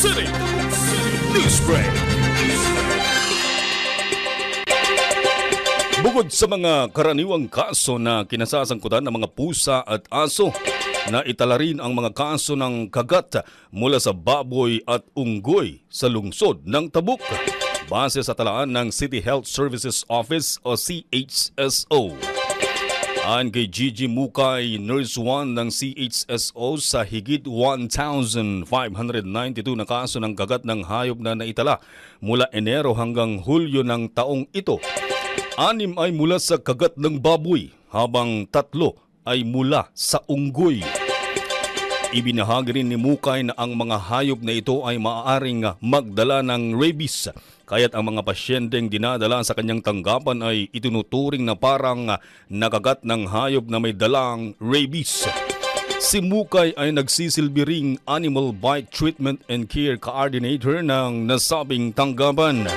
City News Break. Bukod sa mga karaniwang kaso na kinasasangkutan ng mga pusa at aso, naitala rin ang mga kaso ng kagat mula sa baboy at unggoy sa lungsod ng Tabuk. Base sa talaan ng City Health Services Office o CHSO. Ayon kay Gigi Mukay, Nurse 1 ng CHSO, sa higit 1,592 na kaso ng kagat ng hayop na naitala mula Enero hanggang Hulyo ng taong ito. 6 ay mula sa kagat ng baboy, habang 3 ay mula sa unggoy. Ibinahagi rin ni Mukay na ang mga hayop na ito ay maaaring magdala ng rabies, kaya't ang mga pasyenteng dinadala sa kanyang tanggapan ay itinuturing na parang nakagat ng hayop na may dalang rabies. Si Mukay ay nagsisilbi ring Animal Bite Treatment and Care Coordinator ng nasabing tanggapan.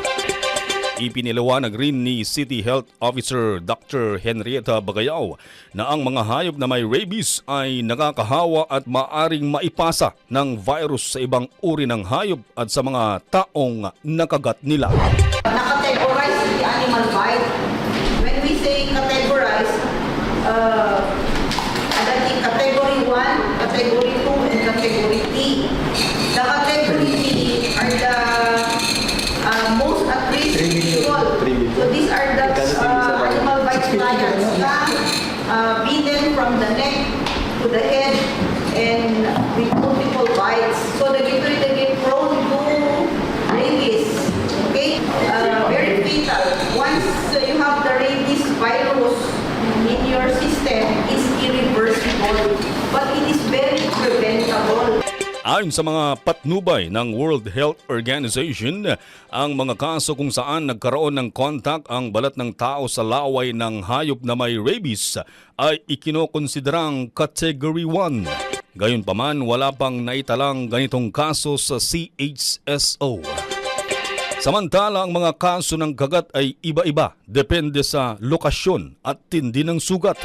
Ipiniliwanag rin ni City Health Officer Dr. Henrietta Bagayaw na ang mga hayop na may rabies ay nakakahawa at maaring maipasa ng virus sa ibang uri ng hayop at sa mga taong nakagat nila. Nakategorize the animal bite. When we say categorize, in category 1, category 2, and category 3. The category 3 are the most at risk people. So these are the animal bite clients na bitten from the neck to the head and with multiple bites. So they get prone to rabies. Okay? Very fatal. Once you have the rabies virus in your system, it's irreversible. But it is very preventable. Ayon sa mga patnubay ng World Health Organization, ang mga kaso kung saan nagkaroon ng kontak ang balat ng tao sa laway ng hayop na may rabies ay ikinokonsiderang Category 1. Gayunpaman, wala pang naitalang ganitong kaso sa CHSO. Samantala, ang mga kaso ng kagat ay iba-iba, depende sa lokasyon at tindi ng sugat.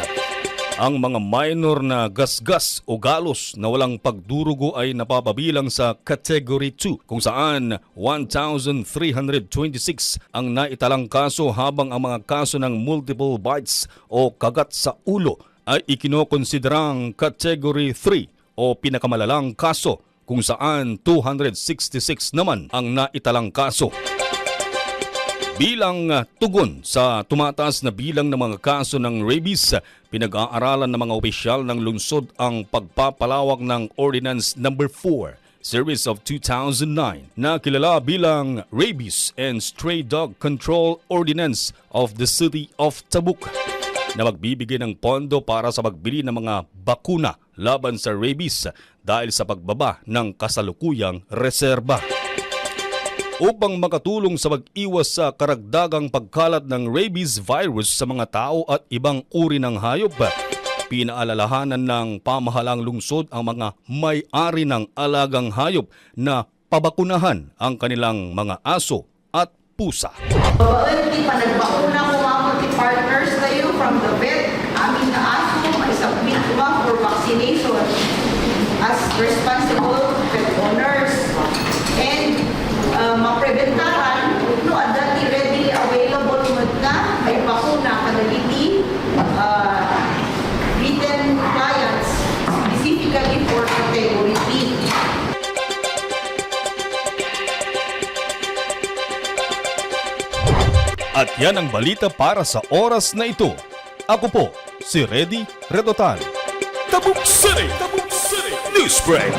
Ang mga minor na gasgas o galos na walang pagdurugo ay napapabilang sa Category 2 kung saan 1,326 ang naitalang kaso, habang ang mga kaso ng multiple bites o kagat sa ulo ay ikinokonsiderang Category 3 o pinakamalalang kaso kung saan 266 naman ang naitalang kaso. Bilang tugon sa tumataas na bilang ng mga kaso ng rabies, pinag-aaralan ng mga opisyal ng lungsod ang pagpapalawak ng Ordinance No. 4, Series of 2009 na kilala bilang Rabies and Stray Dog Control Ordinance of the City of Tabuk, na magbibigay ng pondo para sa pagbili ng mga bakuna laban sa rabies dahil sa pagbaba ng kasalukuyang reserba. Upang makatulong sa pag-iwas sa karagdagang pagkalat ng rabies virus sa mga tao at ibang uri ng hayop, pinaalalahanan ng pamahalang lungsod ang mga may-ari ng alagang hayop na pabakunahan ang kanilang mga aso at pusa. Hindi pa nagbakuna ko mga multi-partners tayo from the vet. Amin na aso, may submit ko for vaccination as responsible pet owners. And mapreventaran, no, dati readily available na may bakuna kadagiti bitten clients specifically for category B. At yan ang balita para sa oras na ito. Ako po, si Reddy Redotan. Tabuk City News Break.